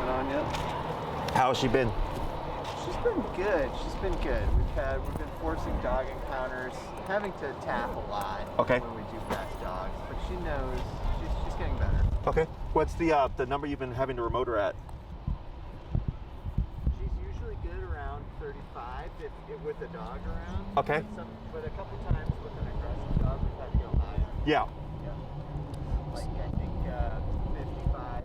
going on yet. How's she been? She's been good. She's been good. We've been forcing dog encounters, having to tap a lot when we do fast dogs, but she knows she's getting better. Okay. What's the number you've been having to remote her at? She's usually good around 35 if with the dog around. Okay. But a couple times with an aggressive dog, we've had to go higher. Yeah. Like I think 55.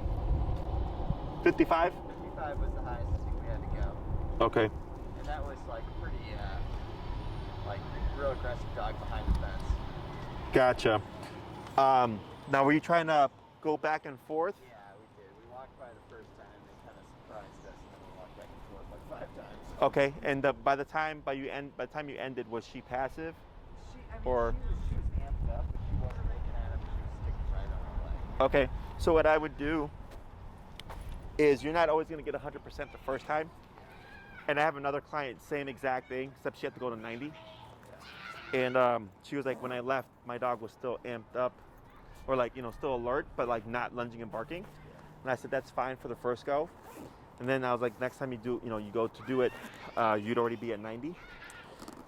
55? 55 was the highest I think we had to go. Okay. And that was like pretty, real aggressive dog behind the fence. Gotcha. Now, were you trying to go back and forth? Yeah, we did. We walked by the first time. They kind of surprised us, and then we walked back and forth like 5 times. Okay. And by the time you ended, was she passive? She was amped up, but she wasn't looking at him. She was sticking right on her leg. Okay. So what I would do is you're not always going to get 100% the first time. And I have another client, same exact thing, except she had to go to 90. And she was like, when I left, my dog was still amped up, or still alert, but like not lunging and barking. And I said, that's fine for the first go. And then I was like, next time you go to do it, you'd already be at 90.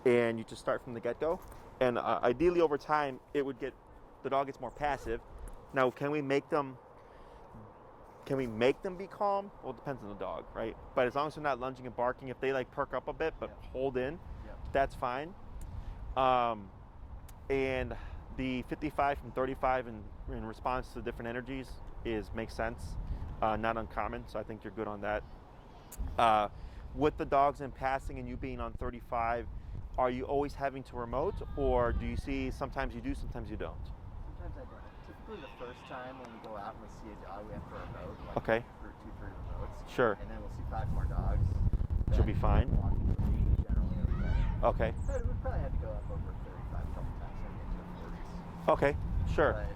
And you just start from the get-go. And ideally over time, the dog gets more passive. Now, can we make them be calm? Well, it depends on the dog, right? But as long as they're not lunging and barking, if they like perk up a bit but hold in, that's fine. And the 55 from 35 in response to different energies makes sense, not uncommon. So I think you're good on that. With the dogs in passing and you being on 35, are you always having to remote, or do you see sometimes you do, sometimes you don't? Sometimes I don't. Typically the first time when we go out and we see a dog, we have to remote. Like Okay. For 2-3 remotes. Sure. And then we'll see 5 more dogs. She'll be fine. Generally okay. Okay. But we probably had to go up over 35 a couple times when we get to the 40s. Okay. Sure. But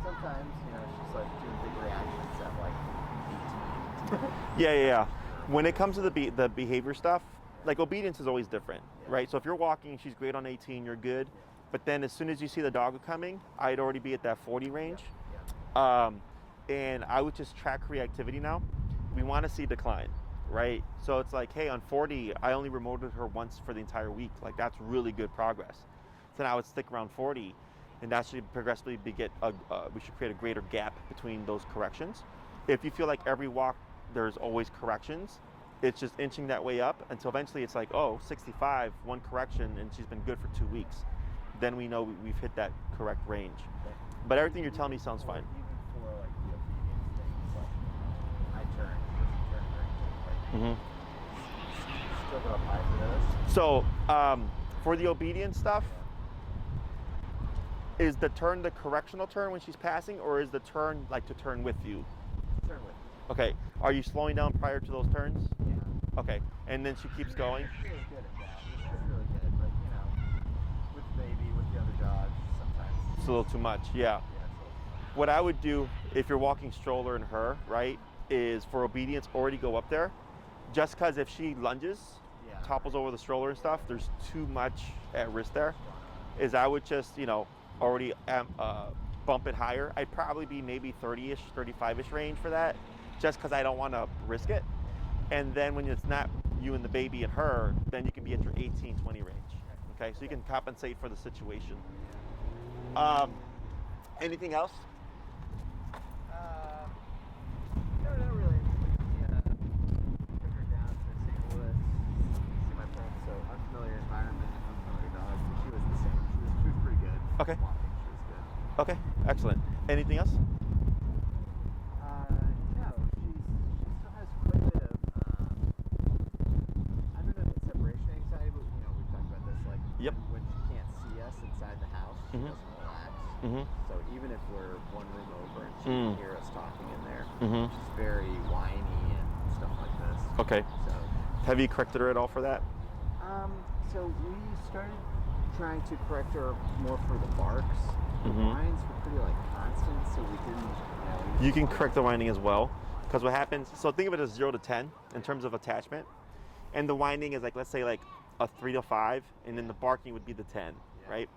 sometimes, she's like doing big reactions at like 18. Yeah. When it comes to the behavior stuff, like obedience is always different, right? So if you're walking, she's great on 18, you're good. But then as soon as you see the dog coming, I'd already be at that 40 range. And I would just track reactivity now. We want to see decline, right? So it's like, hey, on 40, I only remoted her once for the entire week. Like that's really good progress. So now I would stick around 40, and that should progressively we should create a greater gap between those corrections. If you feel like every walk there's always corrections, it's just inching that way up until eventually it's like, 65, one correction, and she's been good for 2 weeks. Then we know we've hit that correct range. But everything you're telling me sounds fine. Even for like the obedience thing, it's like I turn very quick. Still go up high for those. So for the obedience stuff, is the turn the correctional turn when she's passing, or is the turn like to turn with you? Turn with you. Okay. Are you slowing down prior to those turns? Yeah. Okay. And then she keeps going? She's really good at that. She's really good. But, with the baby, with the other dogs, sometimes It's a little too much. Yeah. What I would do if you're walking stroller and her, right, is for obedience already go up there. Just because if she lunges, topples over the stroller and stuff, there's too much at risk there. Is I would just, already bump it higher. I'd probably be maybe 30-ish, 35-ish range for that, just because I don't want to risk it. And then when it's not you and the baby and her, then you can be at your 18, 20 range. Okay, so you can compensate for the situation. Anything else? No, not really. Took her down to St. Louis, see my friends, so unfamiliar environment, unfamiliar dogs. She was the same. She was pretty good. Okay. Walking, she was good. Okay, excellent. Anything else? No, she still has quite a bit of, I don't know if it's separation anxiety, but we talked about this, like when she can't see us inside the house, she doesn't relax. So even if we're one room over and she can hear us talking in there, she's very whiny and stuff like this. Okay. So have you corrected her at all for that? So we started trying to correct her more for the barks. The whines were pretty constant, so we didn't. You can correct the whining as well, because what happens? So think of it as 0 to 10 in terms of attachment, and the whining is let's say a 3 to 5, and then the barking would be the 10, right?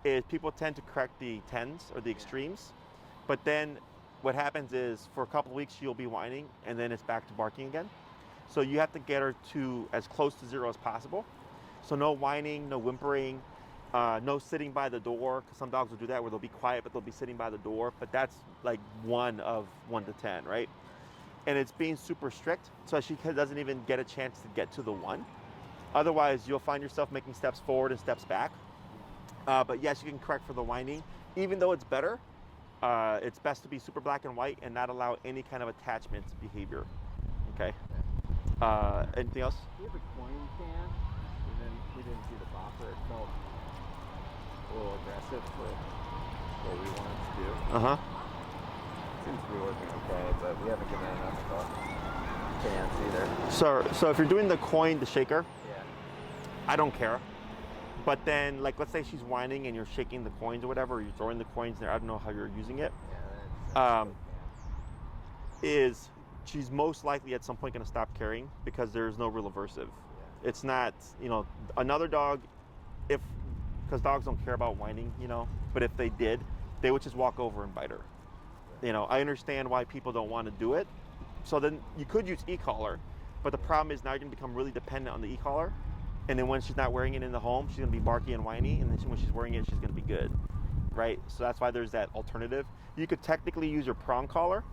Is people tend to correct the 10s or the extremes, but then what happens is for a couple weeks she'll be whining and then it's back to barking again. So you have to get her to as close to 0 as possible. So no whining, no whimpering, no sitting by the door, because some dogs will do that where they'll be quiet but they'll be sitting by the door, but that's like 1 of 1 to 10, right? And it's being super strict, so she doesn't even get a chance to get to the 1. Otherwise, you'll find yourself making steps forward and steps back. But yes, you can correct for the whining. Even though it's better, it's best to be super black and white and not allow any kind of attachment behavior. Okay. Anything else? We have a coin can, and then we didn't see the bopper. It felt a little aggressive for what we wanted to do. Seems to be working okay, but we haven't given enough of a chance either. So if you're doing the coin, the shaker, yeah, I don't care. But then, like, let's say she's whining and you're shaking the coins or whatever, or you're throwing the coins there. I don't know how you're using it. Is she's most likely at some point going to stop caring because there's no real aversive. Yeah. It's not, you know, another dog, because dogs don't care about whining, you know, but if they did, they would just walk over and bite her. You know, I understand why people don't want to do it. So then you could use e-collar, but the problem is now you're going to become really dependent on the e-collar. And then when she's not wearing it in the home, she's going to be barky and whiny. And then when she's wearing it, she's going to be good, right? So that's why there's that alternative. You could technically use your prong collar,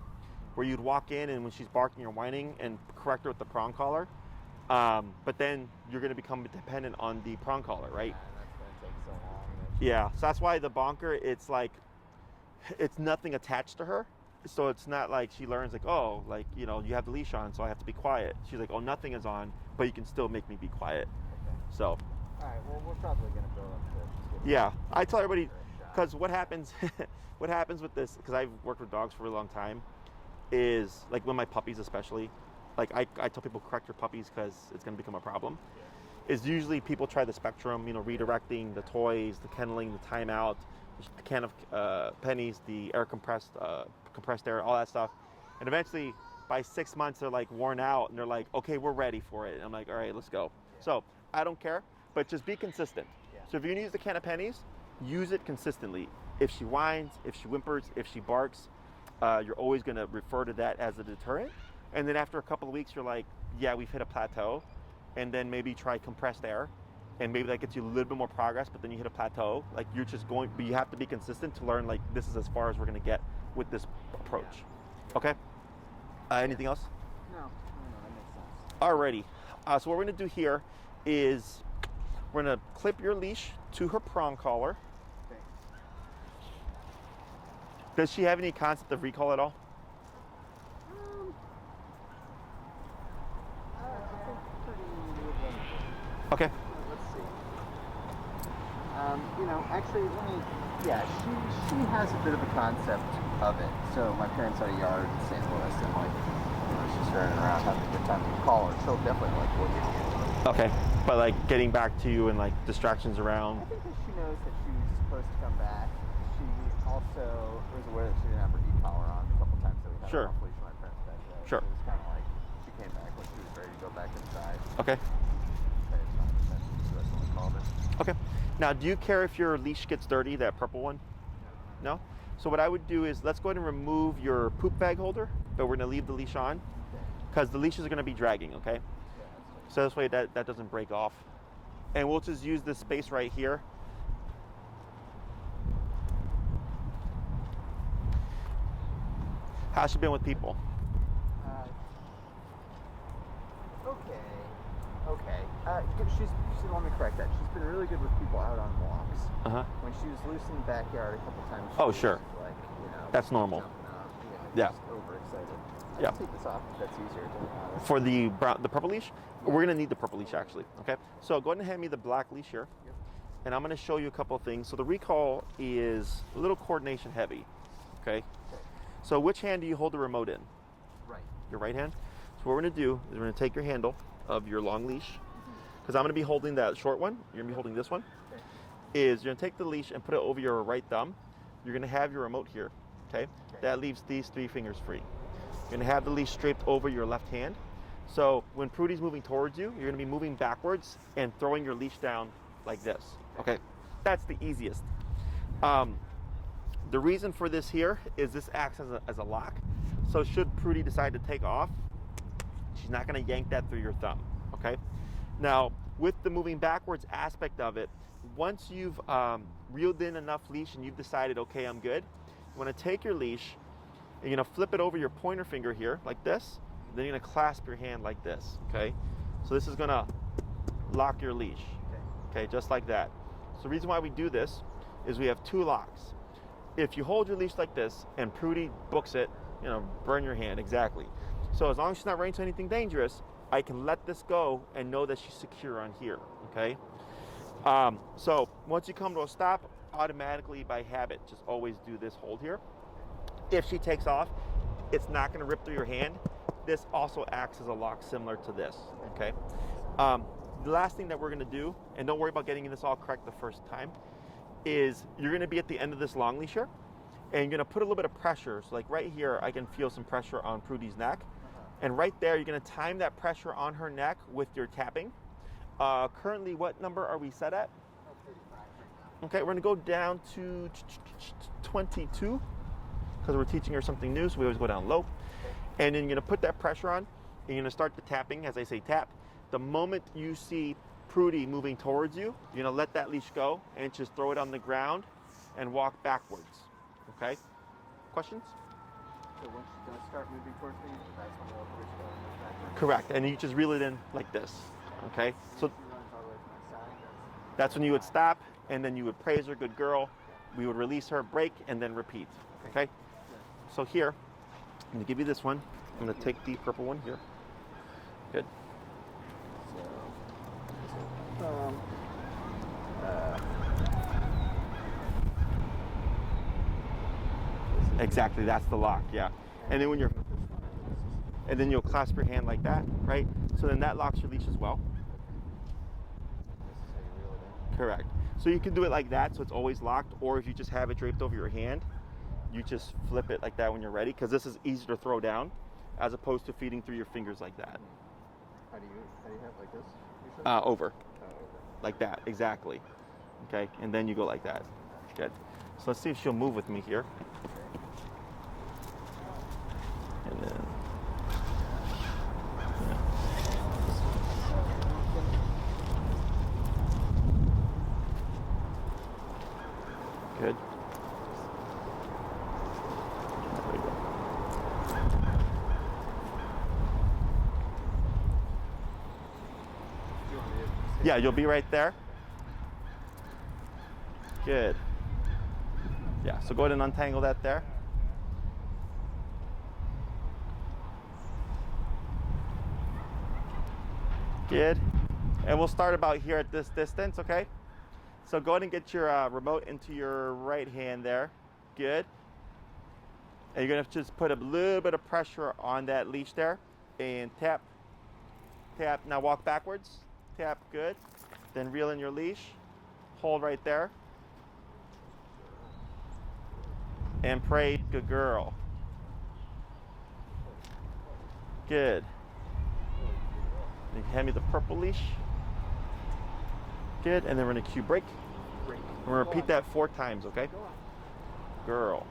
where you'd walk in and when she's barking or whining and correct her with the prong collar. But then you're going to become dependent on the prong collar, right? Yeah, that's going to take so long. Yeah, so that's why the bonker, it's like, it's nothing attached to her. So it's not like she learns like, oh, like, you know, you have the leash on, so I have to be quiet. She's like, oh, nothing is on, but you can still make me be quiet. Okay. So. All right, well, we're probably going to build up to. Yeah, I tell everybody, because what happens with this, because I've worked with dogs for a long time, is like when my puppies especially, like I tell people correct your puppies because it's going to become a problem. Yeah. Is usually people try the spectrum, you know, redirecting the toys, the kenneling, the timeout, the can of pennies, the air compressed air, all that stuff. And eventually by 6 months, they're like worn out and they're like, okay, we're ready for it. And I'm like, all right, let's go. Yeah. So I don't care, but just be consistent. Yeah. So if you're gonna use the can of pennies, use it consistently. If she whines, if she whimpers, if she barks, you're always gonna refer to that as a deterrent. And then after a couple of weeks, you're like, yeah, we've hit a plateau. And then maybe try compressed air. And maybe that gets you a little bit more progress, but then you hit a plateau. Like you're just going, but you have to be consistent to learn like this is as far as we're gonna get with this approach. Yeah. Okay? Anything else? No, that makes sense. Alrighty. So what we're gonna do here is we're gonna clip your leash to her prong collar. Okay. Does she have any concept of recall at all? I think pretty limited. Okay. Let's see. You know, actually, she has a bit of a concept of it. So my parents had a yard in St. Louis, and like, you know, she's running around having a good time with the collar. She'll definitely like look at you. Okay, but like getting back to you and like distractions around. I think that she knows that she was supposed to come back. She also was aware that she didn't have her e-collar on a couple times that we had Sure. her off leash when my parents back there. Sure. So it was kind of like she came back when she was ready to go back inside. Okay. That's what we called it. Okay. Now, do you care if your leash gets dirty, that purple one? No? So what I would do is let's go ahead and remove your poop bag holder, but we're going to leave the leash on because the leashes are going to be dragging, okay? So this way that doesn't break off. And we'll just use this space right here. How's she been with people? Okay. Let me correct that. She's been really good with people out on walks. When she was loose in the backyard a couple times. Oh, sure. Like, you know, that's normal. Yeah. Just overexcited. Yeah. I'll take this off if that's easier to For the purple leash, we're gonna need the purple leash actually. Okay. So go ahead and hand me the black leash here, and I'm gonna show you a couple of things. So the recall is a little coordination heavy. Okay. So which hand do you hold the remote in? Right. Your right hand. So what we're gonna do is we're gonna take your handle of your long leash, because I'm gonna be holding that short one. You're gonna be holding this one. Okay. Is you're gonna take the leash and put it over your right thumb. You're gonna have your remote here. Okay. That leaves these 3 fingers free. You're gonna have the leash draped over your left hand. So when Prudy's moving towards you, you're gonna be moving backwards and throwing your leash down like this. Okay, that's the easiest. The The reason for this here is this acts as a lock. So should Prudy decide to take off, she's not going to yank that through your thumb, okay? Now, with the moving backwards aspect of it, once you've reeled in enough leash and you've decided, okay, I'm good, you want to take your leash and you're going to flip it over your pointer finger here like this. Then you're going to clasp your hand like this, okay? So this is going to lock your leash, okay, just like that. So the reason why we do this is we have 2 locks. If you hold your leash like this and Prudy books it, you know, burn your hand, exactly. So as long as she's not running into anything dangerous, I can let this go and know that she's secure on here, okay? So once you come to a stop, automatically by habit, just always do this hold here. If she takes off, it's not gonna rip through your hand. This also acts as a lock similar to this, okay? The last thing that we're gonna do, and don't worry about getting this all correct the first time, is you're gonna be at the end of this long leash here, and you're gonna put a little bit of pressure. So like right here, I can feel some pressure on Prudy's neck. And right there, you're gonna time that pressure on her neck with your tapping. Currently, what number are we set at? Okay, we're gonna go down to 22, because we're teaching her something new, so we always go down low. And then you're gonna put that pressure on, and you're gonna start the tapping, as I say tap. The moment you see Prudy moving towards you, you're gonna let that leash go and just throw it on the ground and walk backwards, okay? Questions? So when she does start moving towards me, that's when we'll push backwards? Correct, and you just reel it in like this, okay? So She runs all the way to my side, that's when you would stop, and then you would praise her, good girl. We would release her, break, and then repeat, okay? So here, I'm gonna give you this one. I'm gonna take the purple one here. Good. Exactly, that's the lock, yeah. And then and then you'll clasp your hand like that, right? So then that locks your leash as well. This is how you reel it in. Correct. So you can do it like that, so it's always locked, or if you just have it draped over your hand, you just flip it like that when you're ready, because this is easier to throw down, as opposed to feeding through your fingers like that. How do you have it like this? Over. Oh, over. Like that, exactly. Okay, and then you go like that. Good. So let's see if she'll move with me here. And then, good. There we go. Yeah, you'll be right there. Good. Yeah, so go ahead and untangle that there. Good. And we'll start about here at this distance, okay? So go ahead and get your remote into your right hand there. Good. And you're gonna just put a little bit of pressure on that leash there and tap, tap. Now walk backwards, tap, good. Then reel in your leash, hold right there. And pray, good girl. Good. You can hand me the purple leash. Good, and then we're gonna cue break. We're gonna repeat that 4 times, okay? Girl.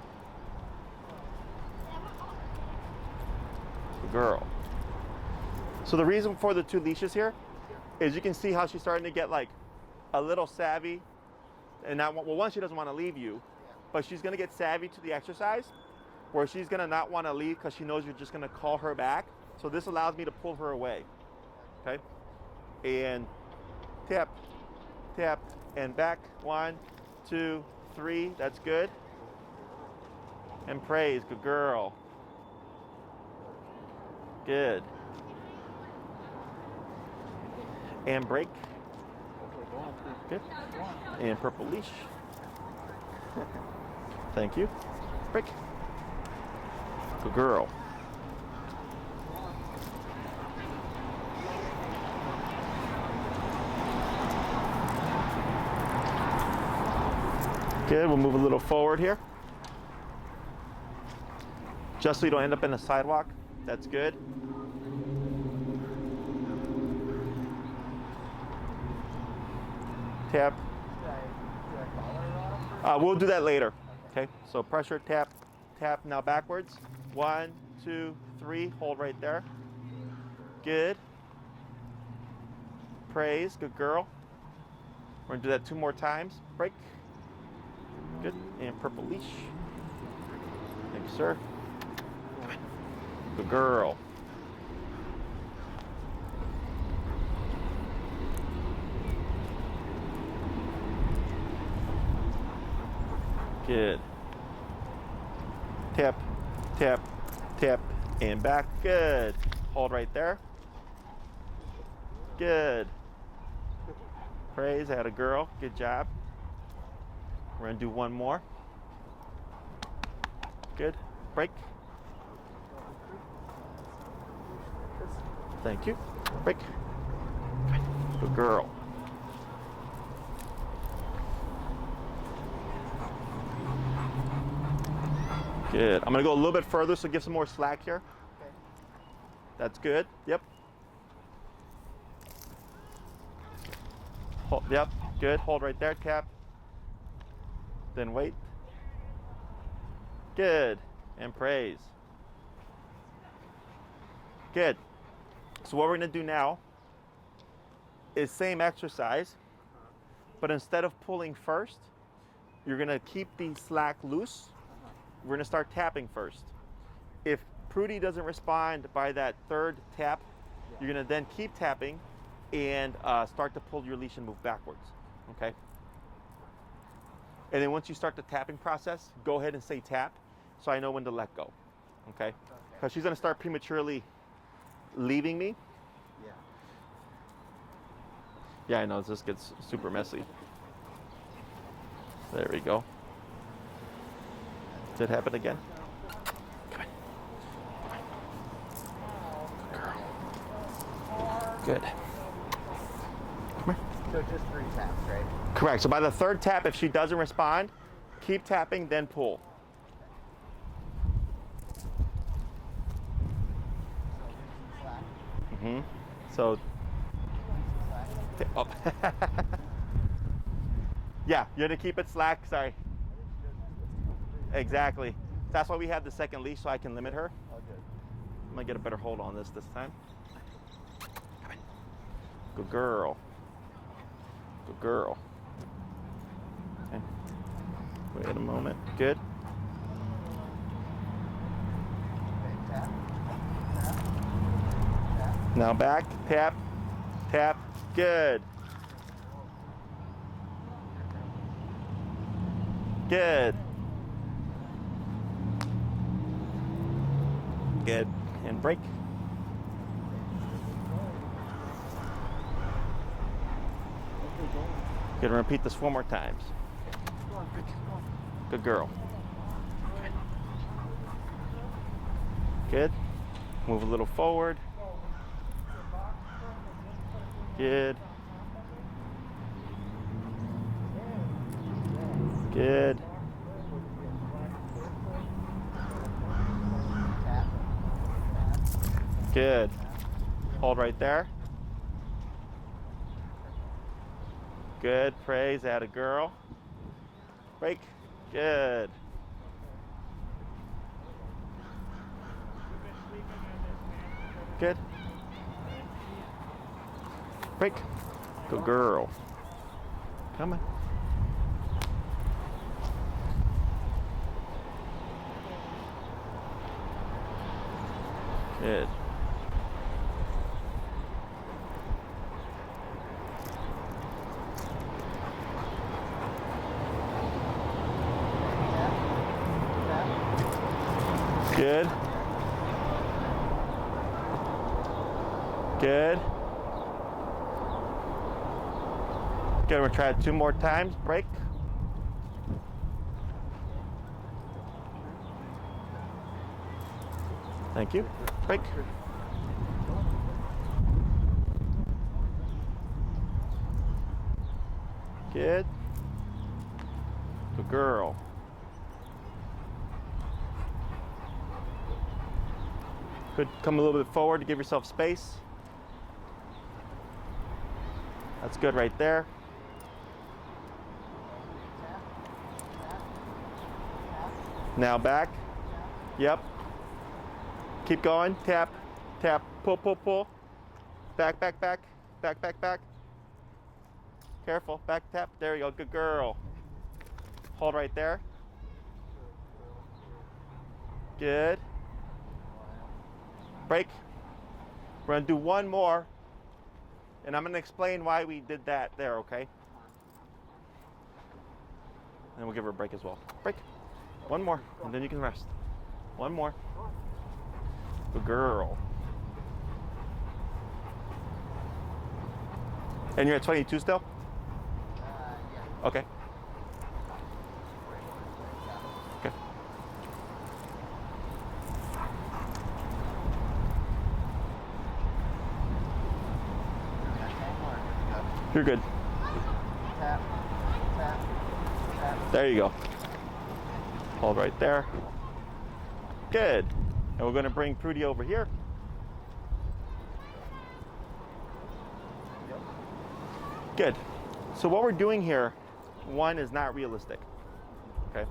Girl. So the reason for the 2 leashes here is you can see how she's starting to get like a little savvy. And now, well, one, she doesn't want to leave you, but she's gonna get savvy to the exercise where she's gonna not want to leave because she knows you're just gonna call her back. So this allows me to pull her away, okay? And tap, tap, and back. 1, 2, 3, that's good. And praise, good girl. Good. And break. Good. And purple leash. Thank you. Break. Good girl. Good, we'll move a little forward here. Just so you don't end up in the sidewalk. That's good. Tap. Do I call her off? We'll do that later. Okay, so pressure, tap, tap, now backwards. 1, 2, 3, hold right there. Good. Praise, good girl. We're gonna do that 2 more times. Break. Good, and purple leash. Thank you, sir. Good girl. Good. Tap, tap, tap, and back. Good. Hold right there. Good. Praise, I had a girl. Good job. We're gonna do 1 more. Good. Break. Thank you. Break. Good girl. Good. I'm gonna go a little bit further, so give some more slack here. Okay. That's good. Yep. Hold, yep. Good. Hold right there. Tap. Then wait. Good. And praise. Good. So what we're gonna do now is same exercise, but instead of pulling first, you're gonna keep the slack loose. We're gonna start tapping first. If Prudy doesn't respond by that 3rd tap, you're gonna then keep tapping and start to pull your leash and move backwards, okay? And then once you start the tapping process, go ahead and say tap, so I know when to let go, okay? Because she's gonna start prematurely leaving me. Yeah. Yeah, I know, this gets super messy. There we go. Did it happen again? Come on. Good girl. Good. Come here. So just 3 taps, right? Correct. So by the 3rd tap, if she doesn't respond, keep tapping, then pull. Mm-hmm. So, oh. Yeah, you're gonna keep it slack. Sorry. Exactly. That's why we have the 2nd leash, so I can limit her. Oh, good. I'm gonna get a better hold on this time. Come in. Good girl. Good girl. Okay. Wait a moment. Good. Okay, tap, tap, tap. Now back. Tap. Tap. Good. Good. Good. And break. Gonna repeat this 4 more times. Good girl. Good. Move a little forward. Good. Good. Good. Hold right there. Good. Praise. Add a girl. Break. Good. Good. Break. Good girl. Come on. Good. Good. Good. Good, we'll try it 2 more times. Break. Thank you. Break. Good. Good girl. Good. Come a little bit forward to give yourself space. That's good right there. Now back. Yep. Keep going. Tap, tap, pull, pull, pull. Back, back, back, back, back, back. Careful. Back, tap. There you go. Good girl. Hold right there. Good. Break. We're gonna do one more, and I'm gonna explain why we did that there, okay? And we'll give her a break as well. Break. One more, and then you can rest. One more. Good girl. And you're at 22 still? Yeah. Okay. Okay. You're good. Tap, tap, tap. There you go. Hold right there. Good. And we're going to bring Prudy over here. Good. So what we're doing here, one, is not realistic. Okay.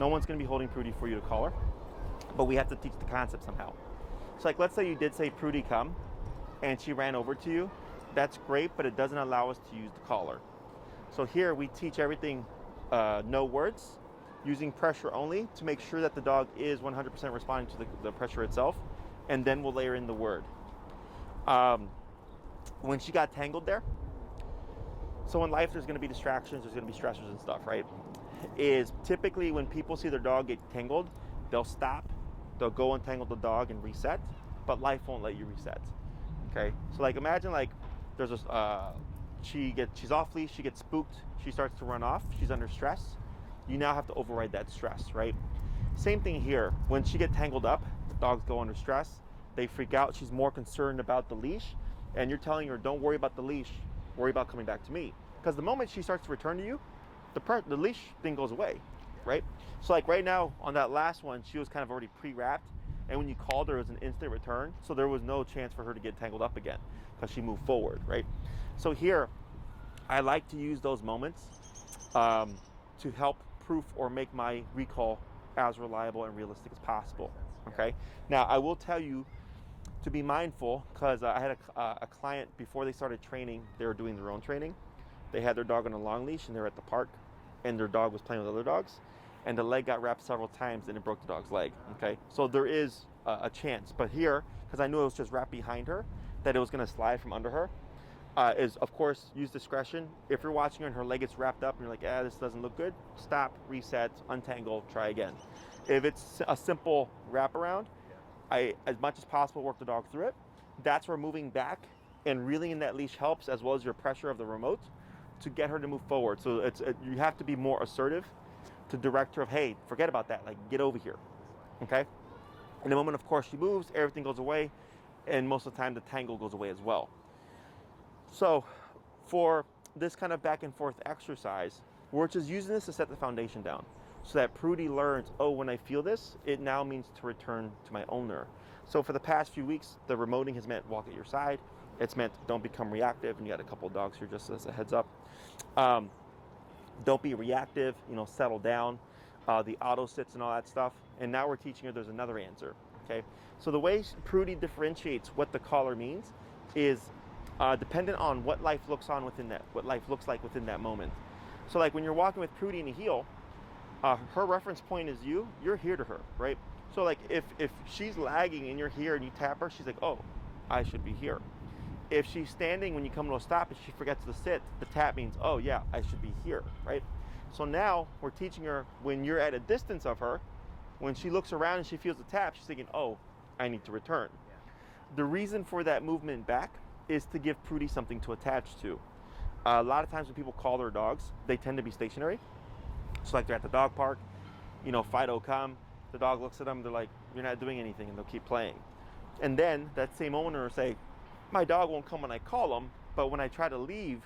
No one's going to be holding Prudy for you to collar, but we have to teach the concept somehow. So like, let's say you did say Prudy come, and she ran over to you. That's great, but it doesn't allow us to use the collar. So here we teach everything, no words, using pressure only to make sure that the dog is 100% responding to the pressure itself, and then we'll layer in the word. When she got tangled there, so in life there's going to be distractions, there's going to be stressors and stuff, right? Is typically when people see their dog get tangled, they'll stop, they'll go untangle the dog and reset, but life won't let you reset. Okay, so like imagine like there's a she's off leash, she gets spooked, she starts to run off, she's under stress. You now have to override that stress, right? Same thing here. When she gets tangled up, the dogs go under stress, they freak out, she's more concerned about the leash, and you're telling her, don't worry about the leash, worry about coming back to me. Because the moment she starts to return to you, the leash thing goes away, right? So like right now on that last one, she was kind of already pre-wrapped, and when you called her, it was an instant return, so there was no chance for her to get tangled up again because she moved forward, right? So here, I like to use those moments to help proof or make my recall as reliable and realistic as possible, okay? Now, I will tell you to be mindful, because I had a client, before they started training, they were doing their own training. They had their dog on a long leash, and they were at the park, and their dog was playing with other dogs, and the leg got wrapped several times, and it broke the dog's leg, okay? So there is a chance, but here, because I knew it was just wrapped behind her, that it was gonna slide from under her, is, of course, use discretion. If you're watching her and her leg gets wrapped up and you're like, this doesn't look good, stop, reset, untangle, try again. If it's a simple wraparound, I, as much as possible, work the dog through it. That's where moving back and reeling in that leash helps, as well as your pressure of the remote, to get her to move forward. So you have to be more assertive to direct her of, hey, forget about that, like, get over here, okay? In the moment, of course, she moves, everything goes away, and most of the time the tangle goes away as well. So for this kind of back and forth exercise, we're just using this to set the foundation down so that Prudy learns, oh, when I feel this, it now means to return to my owner. So for the past few weeks, the remoting has meant walk at your side. It's meant don't become reactive, and you got a couple of dogs here just as a heads up. Don't be reactive, settle down, the auto sits and all that stuff. And now we're teaching her there's another answer, okay? So the way Prudy differentiates what the collar means is dependent on what life looks like within that moment. So like when you're walking with Prudy in a heel, her reference point is you're here to her, right? So like if she's lagging and you're here and you tap her, she's like, oh, I should be here. If she's standing when you come to a stop and she forgets to sit, the tap means, oh yeah, I should be here, right? So now we're teaching her, when you're at a distance of her, when she looks around and she feels the tap, she's thinking, oh, I need to return. The reason for that movement back is to give Prudy something to attach to. A lot of times when people call their dogs, they tend to be stationary. So like they're at the dog park, Fido come, the dog looks at them, they're like, you're not doing anything, and they'll keep playing. And then that same owner will say, my dog won't come when I call him, but when I try to leave,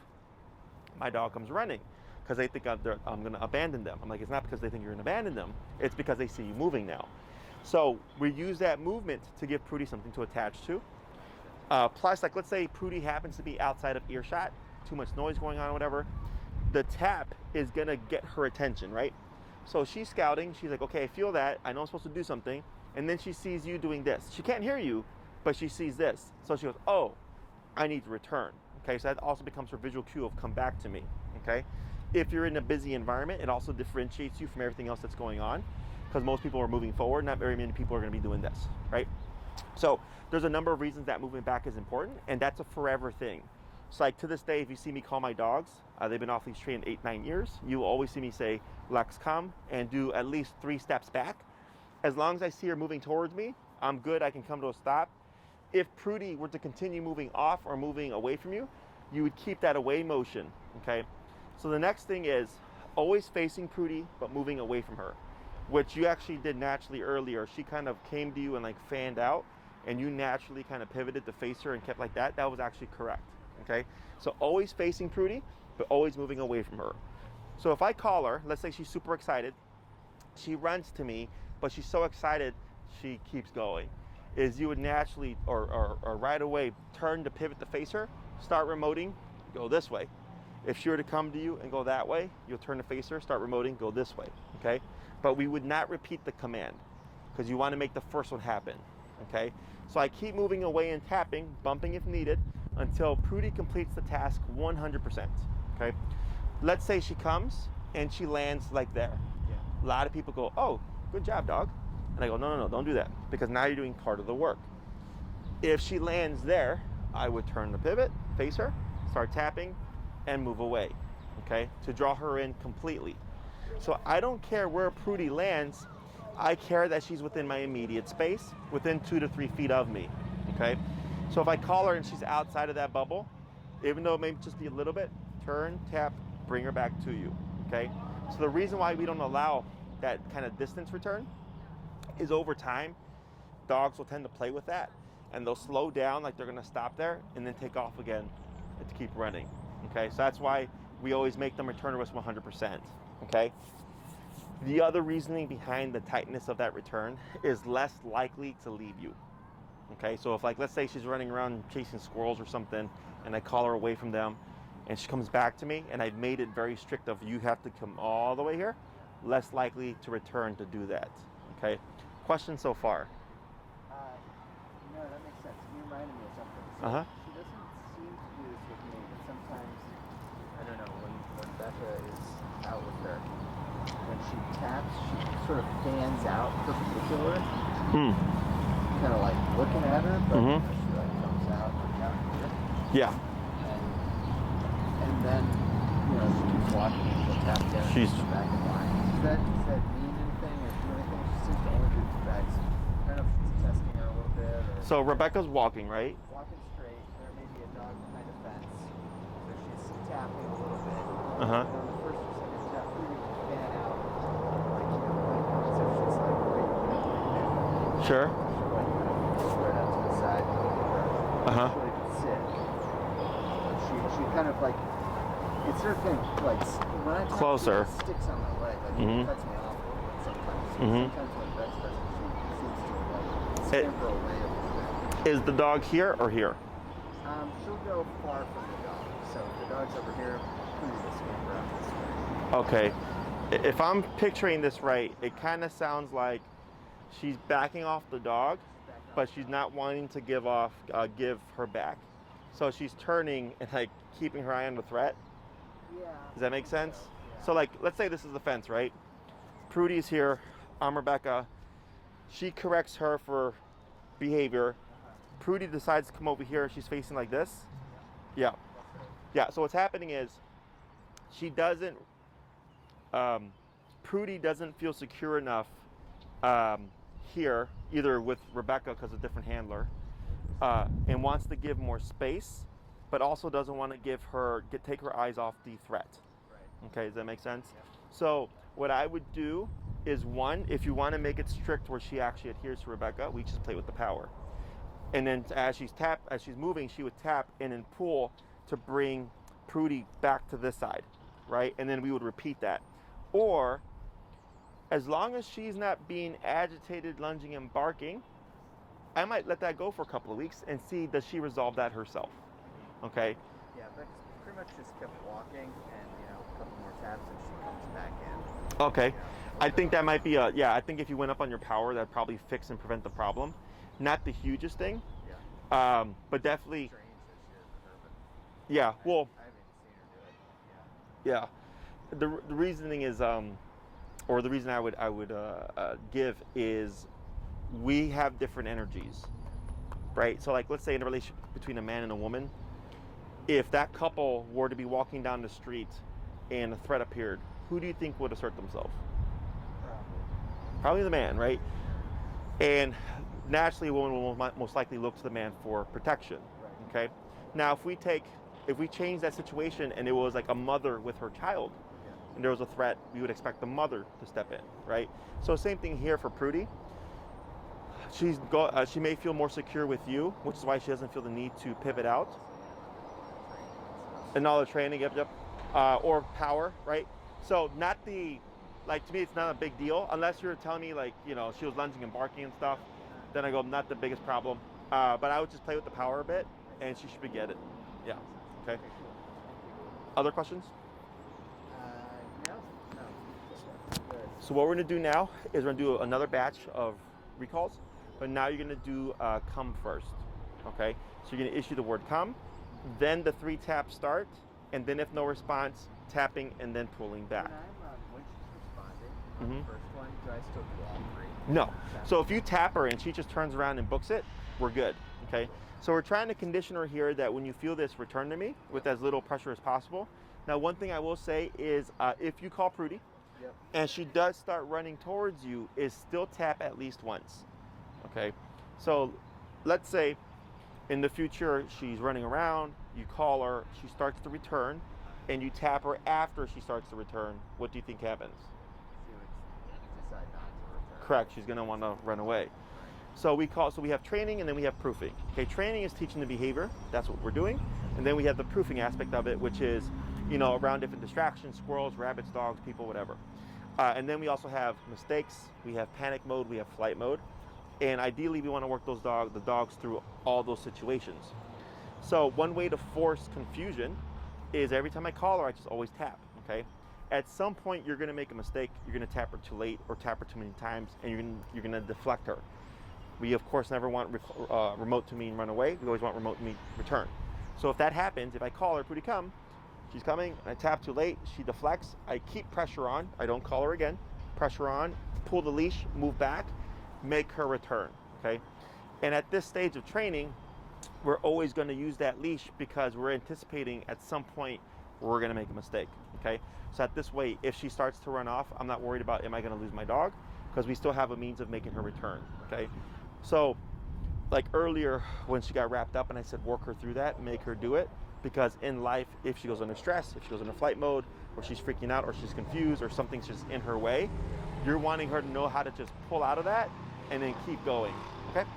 my dog comes running because they think I'm going to abandon them. I'm like, it's not because they think you're going to abandon them, it's because they see you moving now. So we use that movement to give Prudy something to attach to. Plus, like, let's say Prudy happens to be outside of earshot, too much noise going on or whatever, the tap is gonna get her attention, right? So she's scouting. She's like, okay, I feel that. I know I'm supposed to do something. And then she sees you doing this. She can't hear you, but she sees this. So she goes, oh, I need to return. Okay, so that also becomes her visual cue of come back to me. Okay, if you're in a busy environment, it also differentiates you from everything else that's going on, because most people are moving forward. Not very many people are going to be doing this, right? So there's a number of reasons that moving back is important, and that's a forever thing. So like to this day, if you see me call my dogs, they've been off leash trained 8-9 years, you will always see me say, Lex, come, and do at least 3 steps back. As long as I see her moving towards me, I'm good, I can come to a stop. If Prudy were to continue moving off or moving away from you, you would keep that away motion, okay? So the next thing is always facing Prudy, but moving away from her, which you actually did naturally earlier. She kind of came to you and like fanned out, and you naturally kind of pivoted to face her and kept like that. That was actually correct, okay? So always facing Prudy, but always moving away from her. So if I call her, let's say she's super excited, she runs to me, but she's so excited, she keeps going. Is you would naturally, or right away, turn to pivot to face her, start remoting, go this way. If she were to come to you and go that way, you'll turn to face her, start remoting, go this way, okay? But we would not repeat the command, because you want to make the first one happen, okay? So I keep moving away and tapping, bumping if needed, until Prudy completes the task 100%, okay? Let's say she comes and she lands like there. Yeah. A lot of people go, oh, good job, dog. And I go, no, don't do that, because now you're doing part of the work. If she lands there, I would turn the pivot, face her, start tapping, and move away, okay, to draw her in completely. So I don't care where Prudy lands, I care that she's within my immediate space, within 2 to 3 feet of me, okay? So if I call her and she's outside of that bubble, even though it may just be a little bit, turn, tap, bring her back to you, okay? So the reason why we don't allow that kind of distance return is over time, dogs will tend to play with that, and they'll slow down like they're gonna stop there and then take off again to keep running, okay? So that's why we always make them return to us 100%, okay? The other reasoning behind the tightness of that return is less likely to leave you, okay? So if, like, let's say she's running around chasing squirrels or something, and I call her away from them, and she comes back to me, and I've made it very strict of you have to come all the way here, less likely to return to do that, okay? Question so far? No, that makes sense. You reminded me of something. So Uh-huh. She doesn't seem to do this with me, but sometimes, I don't know, when Becca is out with her, when she taps, she sort of fans out perpendicular. Kind of like looking at her, but you know, she like comes out like down here. Yeah. And then, you know, she keeps walking and she'll tap again and she's back in line. Does that mean anything or do anything? She seems to only do two backs. I don't know if she's testing her a little bit or... So Rebecca's walking, right? Walking straight. There may be a dog behind a fence. So she's tapping a little bit. Uh-huh. And on the first or second tap, Prudy will fan out. Like, you know, as if she's like, wait, new. Sure. She'll like kind of spread out to the side and look at her. Uh-huh. She'll even sit. She kind of like, it's her thing, like, when I tap, Closer. It sticks on my leg, like, it cuts me off a little bit sometimes. Sometimes when Bex does it, she seems to, like, scamper away a little bit. Is the dog here or here? She'll go far from the dog, so if the dog's over here, Prudy will scamper out this way. Okay. If I'm picturing this right, it kind of sounds like she's backing off the dog, but she's not wanting to give her back. So she's turning and like keeping her eye on the threat. Yeah. Does that make sense? Yeah. So like, let's say this is the fence, right? Prudy's here, I'm Rebecca. She corrects her for behavior. Prudy decides to come over here. She's facing like this. Yeah. Yeah, so what's happening is she doesn't, Prudy doesn't feel secure enough here, either with Rebecca because of a different handler, and wants to give more space, but also doesn't want to take her eyes off the threat. Right. Okay, does that make sense? Yeah. So what I would do is, one, if you want to make it strict where she actually adheres to Rebecca, we just play with the power. And then as she's moving, she would tap and then pull to bring Prudy back to this side, right? And then we would repeat that. Or, as long as she's not being agitated, lunging, and barking, I might let that go for a couple of weeks and see, does she resolve that herself? Okay? Yeah, Bex pretty much just kept walking and, you know, a couple more taps and she comes back in. Okay. You know, I think that might be I think if you went up on your power, that'd probably fix and prevent the problem. Not the hugest thing. Yeah. But definitely. Strange this year for her, but Yeah. Well. I haven't seen her do it. Yeah. The reasoning is, or the reason I would give is, we have different energies, right? So like, let's say in a relationship between a man and a woman, if that couple were to be walking down the street and a threat appeared, who do you think would assert themselves? Probably the man, right? And naturally, a woman will most likely look to the man for protection. Right. Okay. Now, if we change that situation and it was like a mother with her child, and there was a threat, we would expect the mother to step in, right? So same thing here for Prudy. She may feel more secure with you, which is why she doesn't feel the need to pivot out. And all the training, yep. Or power, right? So not the, like, to me, it's not a big deal unless you're telling me, like, you know, she was lunging and barking and stuff. Then I go, not the biggest problem. But I would just play with the power a bit, and she should get it. Yeah. Okay. Other questions? No. Good. So what we're gonna do now is we're gonna do another batch of recalls, but now you're gonna do come first. Okay. So you're gonna issue the word come, then the 3 taps start, and then if no response, tapping and then pulling back. When she's responding, on the first one, do I still do all 3? No. So if you tap her and she just turns around and books it, we're good. Okay. So we're trying to condition her here that when you feel this, return to me with as little pressure as possible. Now, one thing I will say is if you call Prudy and she does start running towards you, is still tap at least once. Okay. So let's say in the future she's running around, you call her, she starts to return, and you tap her after she starts to return. What do you think happens? She would decide not to return. Correct. She's going to want to run away. So we have training and then we have proofing. Okay, training is teaching the behavior. That's what we're doing. And then we have the proofing aspect of it, which is, you know, around different distractions, squirrels, rabbits, dogs, people, whatever. And then we also have mistakes. We have panic mode. We have flight mode. And ideally, we want to work the dogs through all those situations. So one way to force confusion is every time I call her, I just always tap, okay? At some point, you're going to make a mistake. You're going to tap her too late or tap her too many times, and you're going to deflect her. We, of course, never want remote to mean run away. We always want remote to mean return. So if that happens, if I call her, Prudy, come, she's coming, and I tap too late, she deflects, I keep pressure on, I don't call her again, pressure on, pull the leash, move back, make her return, okay? And at this stage of training, we're always going to use that leash because we're anticipating at some point we're going to make a mistake, okay? So at this way, if she starts to run off, I'm not worried about am I going to lose my dog, because we still have a means of making her return, okay? So like earlier when she got wrapped up and I said work her through that, make her do it, because in life, if she goes under stress, if she goes into flight mode, or she's freaking out, or she's confused, or something's just in her way, you're wanting her to know how to just pull out of that and then keep going, okay?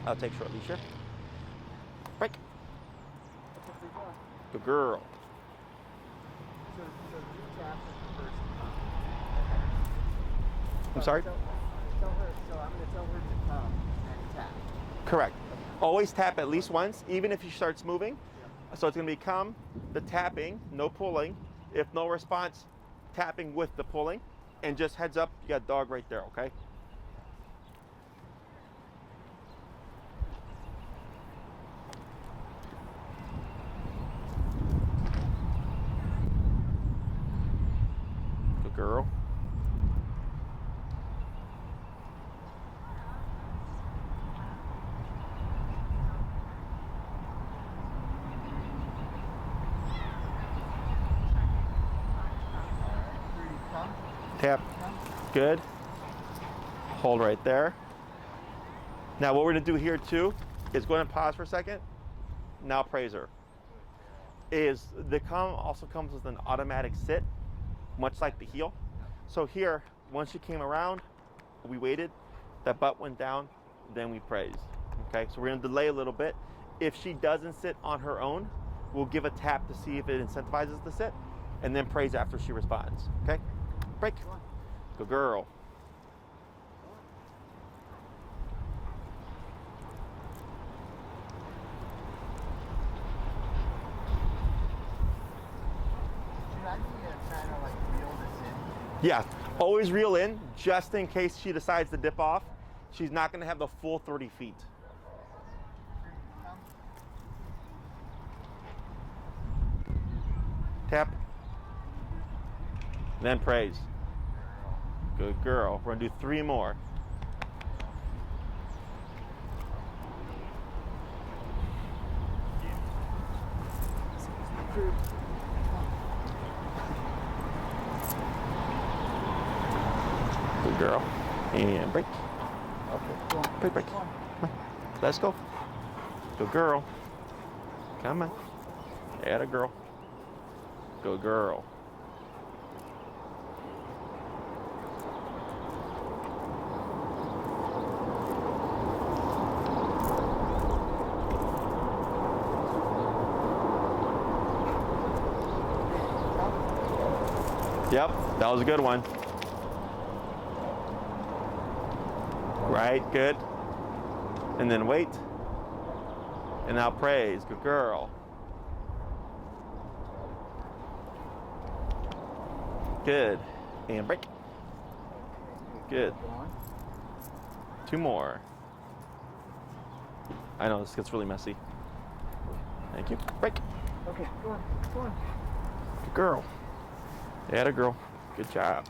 I'll take short leash here. Break. Good girl. So you tap the first. I'm sorry? Tell her, so I'm going to tell her to come and tap. Correct. Always tap at least once, even if she starts moving. So it's going to be come, the tapping, no pulling. If no response, tapping with the pulling. And just heads up, you got dog right there, okay? Good girl. Tap. Good. Hold right there. Now what we're going to do here too is go ahead and pause for a second. Now praise her. Is the come also comes with an automatic sit, much like the heel. So here, once she came around, we waited, that butt went down, then we praised. Okay, so we're going to delay a little bit. If she doesn't sit on her own, we'll give a tap to see if it incentivizes the sit, and then praise after she responds. Okay? Break. Good girl. Should I be trying to like reel this in? Yeah. Always reel in, just in case she decides to dip off. She's not gonna have the full 30 feet. Tap. Then praise. Good girl. We're gonna do 3 more. Good girl. And break. Okay. Break. Come on. Let's go. Good girl. Come on. Atta girl. Good girl. Yep, that was a good one. Right, good. And then wait. And now praise, good girl. Good. And break. Good. 2 more. I know this gets really messy. Thank you. Break. Okay, go on. Good girl. Atta girl. Good job.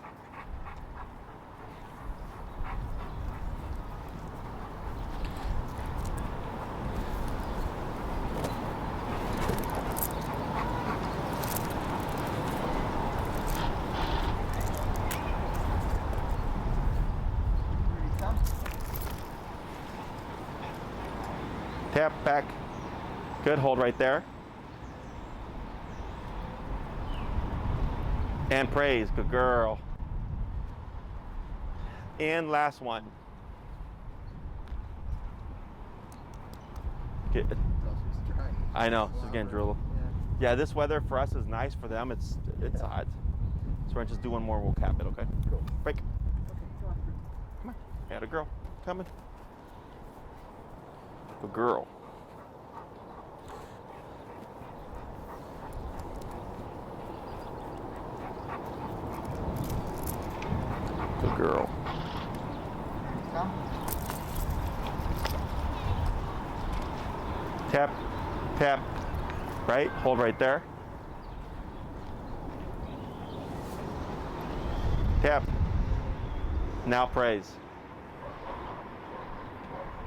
Tap back. Good, hold right there. And praise, good girl. And last one. Good. I know, she's getting drool. Yeah, this weather for us is nice. For them, it's hot. So we're gonna just do one more. We'll cap it. Okay. Cool. Break. Okay, go on. Come on. Atta girl. Coming. Good girl. Good girl. Tap, tap, right? Hold right there. Tap. Now praise.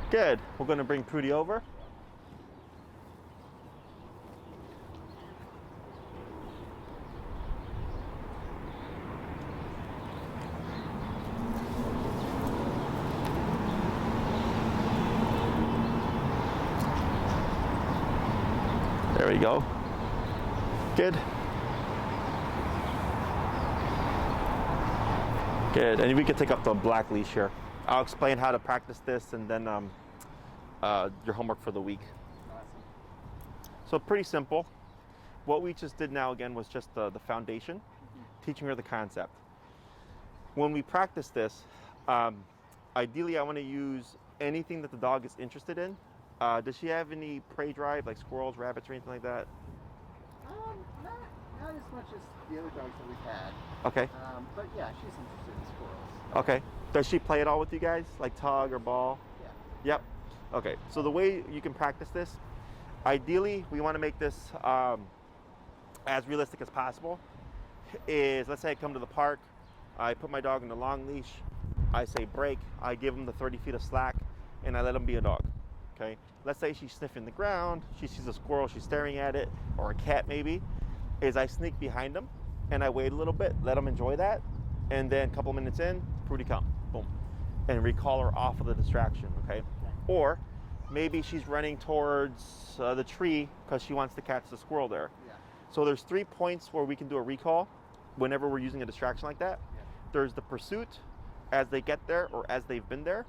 Good. We're going to bring Prudy over. There we go. Good. Good. And we can take up the black leash here. I'll explain how to practice this and then your homework for the week. Awesome. So pretty simple. What we just did now again was just the foundation, teaching her the concept. When we practice this, ideally I want to use anything that the dog is interested in. Does she have any prey drive, like squirrels, rabbits, or anything like that? Not as much as the other dogs that we've had. Okay. But yeah, she's interested in squirrels. Okay. Does she play at all with you guys, like tug or ball? Yeah. Yep. Okay. So the way you can practice this, ideally we want to make this as realistic as possible. Is let's say I come to the park, I put my dog in the long leash, I say break, I give him the 30 feet of slack, and I let him be a dog. Okay, let's say she's sniffing the ground, she sees a squirrel, she's staring at it, or a cat maybe, is I sneak behind him and I wait a little bit, let him enjoy that, and then a couple minutes in, Prudy come, boom, and recall her off of the distraction, okay? Or maybe she's running towards the tree because she wants to catch the squirrel there. Yeah. So there's 3 points where we can do a recall whenever we're using a distraction like that. Yeah. There's the pursuit as they get there or as they've been there.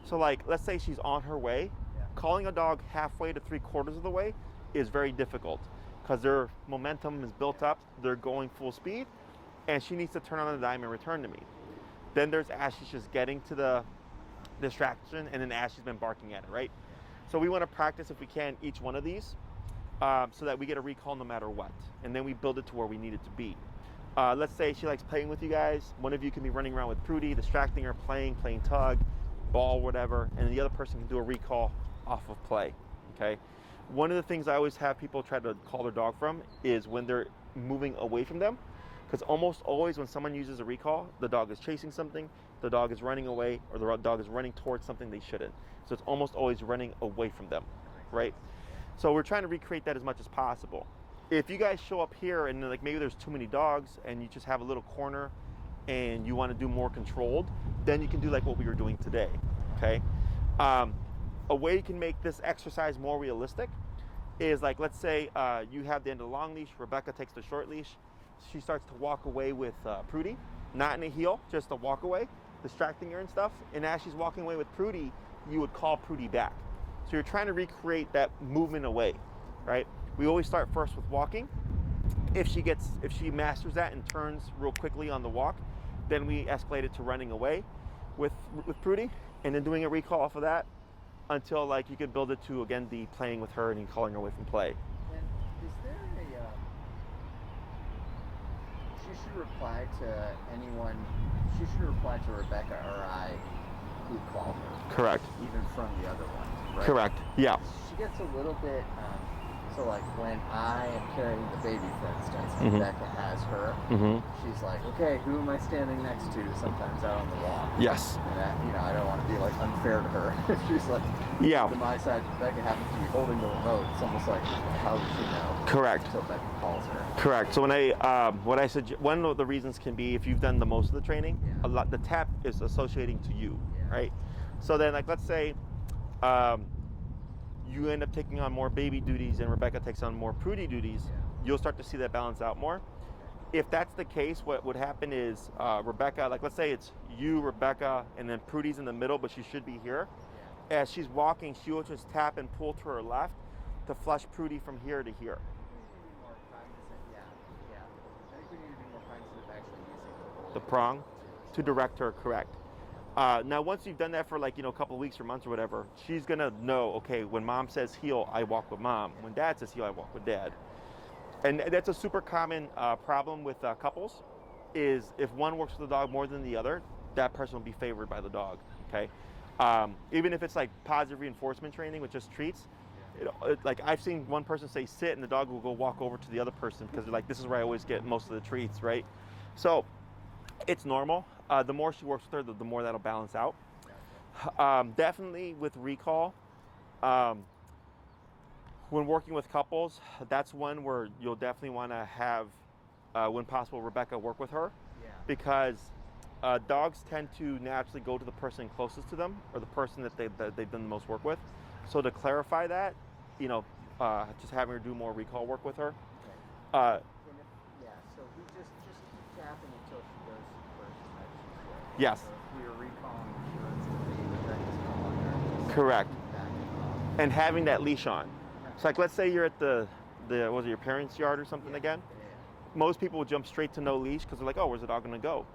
So like, let's say she's on her way, calling a dog halfway to 3/4 of the way is very difficult because their momentum is built up, they're going full speed, and she needs to turn on the dime and return to me. Then there's as she's just getting to the distraction, and then as she's been barking at it, right? So we want to practice, if we can, each one of these so that we get a recall no matter what, and then we build it to where we need it to be. Let's say she likes playing with you guys. One of you can be running around with Prudy, distracting her, playing tug, ball, whatever, and the other person can do a recall off of play, okay? One of the things I always have people try to call their dog from is when they're moving away from them, because almost always when someone uses a recall, the dog is chasing something, the dog is running away, or the dog is running towards something they shouldn't. So it's almost always running away from them, right? So we're trying to recreate that as much as possible. If you guys show up here and like maybe there's too many dogs and you just have a little corner and you want to do more controlled, then you can do like what we were doing today, okay? A way you can make this exercise more realistic is like, let's say you have the end of the long leash, Rebecca takes the short leash, she starts to walk away with Prudy, not in a heel, just a walk away, distracting her and stuff. And as she's walking away with Prudy, you would call Prudy back. So you're trying to recreate that movement away, right? We always start first with walking. If she masters that and turns real quickly on the walk, then we escalate it to running away with Prudy, and then doing a recall off of that until like you can build it to, again, the playing with her and calling her away from play. And is there she should reply to anyone, she should reply to Rebecca or I who called her. Correct. Even from the other one, right? Correct, yeah. She gets a little bit, so like when I am carrying the baby, for instance, and Rebecca has her, she's like, okay, who am I standing next to sometimes out on the walk? Yes. And that, I don't want to be like unfair to her. She's like, to my side, Rebecca happens to be holding the remote. It's almost like, how does she know? Correct. Until Becca calls her. Correct. So when one of the reasons can be if you've done the most of the training, the tap is associating to you, right? So then, like, let's say you end up taking on more baby duties and Rebecca takes on more Prudy duties, you'll start to see that balance out more. If that's the case, what would happen is Rebecca, like let's say it's you, Rebecca, and then Prudy's in the middle, but she should be here. As she's walking, she will just tap and pull to her left to flush Prudy from here to here. The prong to direct her, correct. Now, once you've done that for like, a couple of weeks or months or whatever, she's gonna know, okay, when mom says heel, I walk with mom. When dad says heel, I walk with dad. And that's a super common problem with couples, is if one works with the dog more than the other, that person will be favored by the dog, okay? Even if it's like positive reinforcement training with just treats, like I've seen one person say sit and the dog will go walk over to the other person because they're like, this is where I always get most of the treats, right? So it's normal. The more she works with her, the more that'll balance out. Definitely with recall, when working with couples, that's one where you'll definitely want to have, when possible, Rebecca work with her, because dogs tend to naturally go to the person closest to them or the person that they've done the most work with. So to clarify that, just having her do more recall work with her. So we just keep tapping until she goes to the person that she's with. Yes. So if we are recalling, she runs to the baby, Rebecca's calling her. Correct. And having that leash on. So like let's say you're at the was it your parents' yard or something again? Most people will jump straight to no leash because they're like, oh, where's the dog gonna go?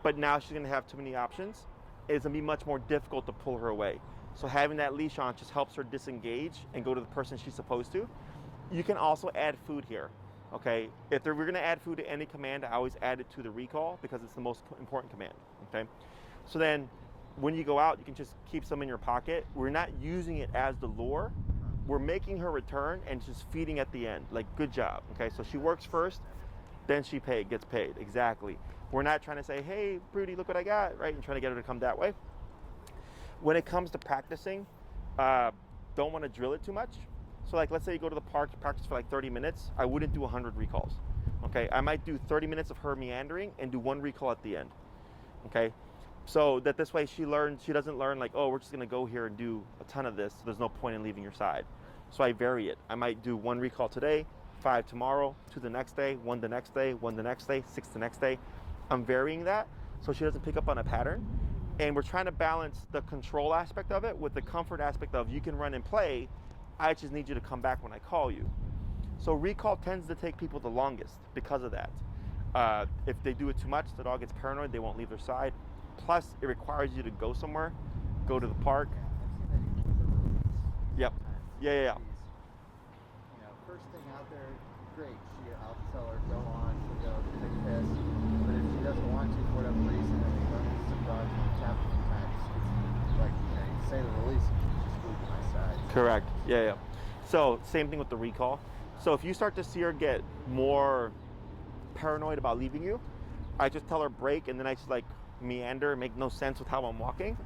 But now she's gonna have too many options. It's gonna be much more difficult to pull her away. So having that leash on just helps her disengage and go to the person she's supposed to. You can also add food here, okay? If we're gonna add food to any command, I always add it to the recall because it's the most important command, okay? So then when you go out, you can just keep some in your pocket. We're not using it as the lure. We're making her return and just feeding at the end. Like, good job, okay? So she works first, then she gets paid, exactly. We're not trying to say, hey, Prudy, look what I got, right? And trying to get her to come that way. When it comes to practicing, don't want to drill it too much. So like, let's say you go to the park, you practice for like 30 minutes. I wouldn't do 100 recalls, okay? I might do 30 minutes of her meandering and do one recall at the end, okay? So that this way she doesn't learn like, oh, we're just gonna go here and do a ton of this. So there's no point in leaving your side. So I vary it. I might do 1 recall today, 5 tomorrow, 2 the next day, 1 the next day, 1 the next day, 6 the next day. I'm varying that so she doesn't pick up on a pattern. And we're trying to balance the control aspect of it with the comfort aspect of you can run and play. I just need you to come back when I call you. So recall tends to take people the longest because of that. If they do it too much, the dog gets paranoid, they won't leave their side. Plus, it requires you to go somewhere, go to the park. I've seen that even with the release. Yep. Yeah. First thing out there, great. I'll tell her go on, she'll go take a piss. But if she doesn't want to for whatever reason, and we run into some dogs and we tap a few times, it's like, you know, you say the release, she's glued to my side. Correct. Yeah, yeah. So same thing with the recall. So if you start to see her get more paranoid about leaving you, I just tell her break, and then I just like meander and make no sense with how I'm walking.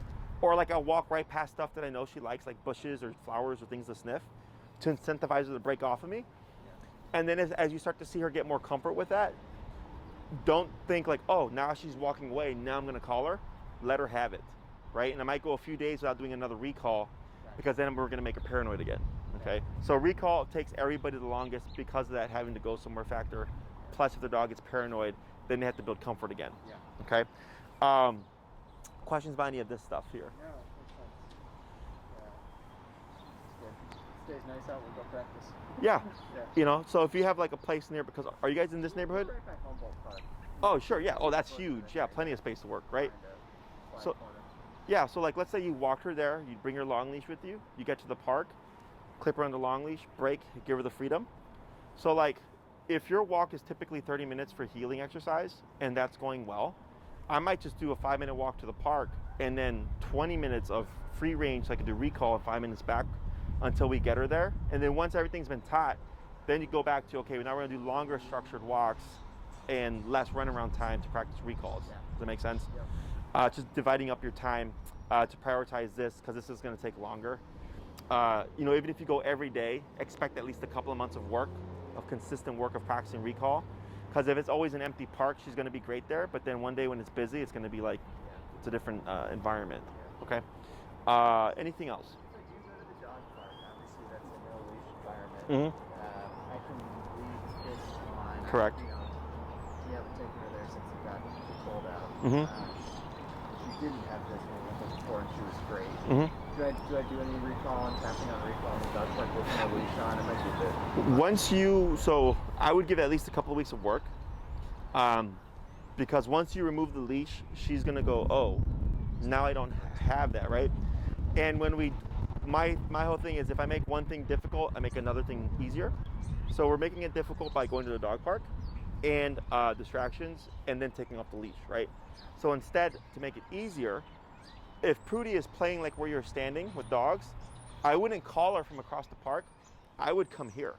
Or like I'll walk right past stuff that I know she likes, like bushes or flowers or things to sniff, to incentivize her to break off of me. And then as you start to see her get more comfort with that, don't think like, oh, now she's walking away, now I'm gonna call her. Let her have it, right? And I might go a few days without doing another recall, because then we're gonna make her paranoid again, okay? So recall takes everybody the longest because of that having to go somewhere factor. Plus if the dog gets paranoid, then they have to build comfort again, okay? Questions about any of this stuff here? No, makes sense. Yeah. Stays nice out, we'll go practice. Yeah. You know, so if you have like a place near, because are you guys in this neighborhood? Right by Humboldt Park. Oh, sure, yeah. Oh, that's huge. Yeah, plenty of space to work, right? So, yeah, so like let's say you walked her there, you bring your long leash with you, you get to the park, clip her on the long leash, break, give her the freedom. So like if your walk is typically 30 minutes for healing exercise and that's going well, I might just do a 5-minute walk to the park and then 20 minutes of free range so I can do recall and 5 minutes back until we get her there. And then once everything's been taught, then you go back to, okay, now we're gonna do longer structured walks and less runaround time to practice recalls. Does that make sense? Just dividing up your time to prioritize this, because this is gonna take longer. You know, even if you go every day, expect at least a couple of months of work, of consistent work of practicing recall. Because if it's always an empty park, she's gonna be great there, but then one day when it's busy, it's gonna be like, it's a different environment, okay? Anything else? So you go to the dog park, obviously that's a no leash environment. I can leave this on. Correct. You know, you haven't taken her there since it got too cold out. She didn't have this when we went there before, and she was great. Do I do any recall and tapping on recall in the dog park with no leash on? It might be a bit. Once you, so I would give it at least a couple of weeks of work, because once you remove the leash, she's gonna go, oh, now I don't have that, right? And when my whole thing is, if I make one thing difficult, I make another thing easier. So we're making it difficult by going to the dog park and distractions, and then taking off the leash, right? So instead, to make it easier, if Prudy is playing like where you're standing with dogs, I wouldn't call her from across the park. I would come here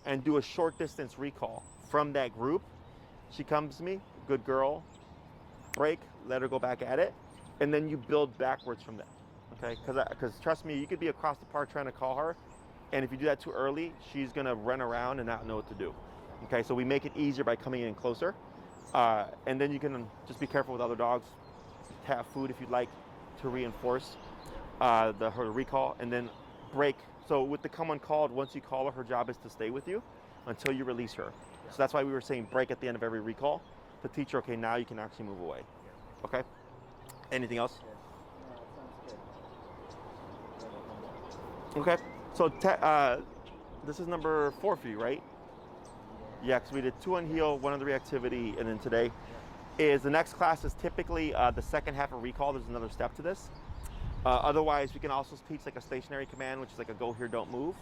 and do a short distance recall from that group. She comes to me, good girl, break, let her go back at it, and then you build backwards from that, okay? Because trust me, you could be across the park trying to call her, and if you do that too early, she's gonna run around and not know what to do, okay? So we make it easier by coming in closer, and then you can just be careful with other dogs. Have food if you'd like to reinforce her recall, and then break. So with the come uncalled, once you call her job is to stay with you until you release her. So that's why we were saying break at the end of every recall to teach her, okay, now you can actually move away. Okay? Anything else? Okay. So this is number 4 for you, right? Yeah, because we did 2 on heel, 1 on the reactivity, and then today is the next class is typically the second half of recall. There's another step to this. Otherwise, we can also teach like a stationary command, which is like a go here, don't move.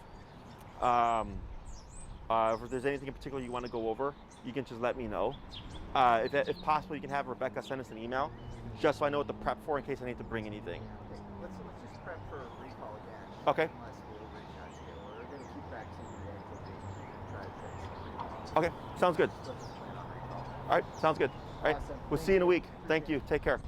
If there's anything in particular you want to go over, you can just let me know. If possible, you can have Rebecca send us an email, just so I know what to prep for in case I need to bring anything. Okay, let's just prep for recall again. Okay. Unless we'll reach out to you. We're going to keep practicing the reactivity and try to fix recall. Okay, sounds good. So let's plan on recall. All right, sounds good. All right, Awesome. we'll see you in a week. Thank you. Take care.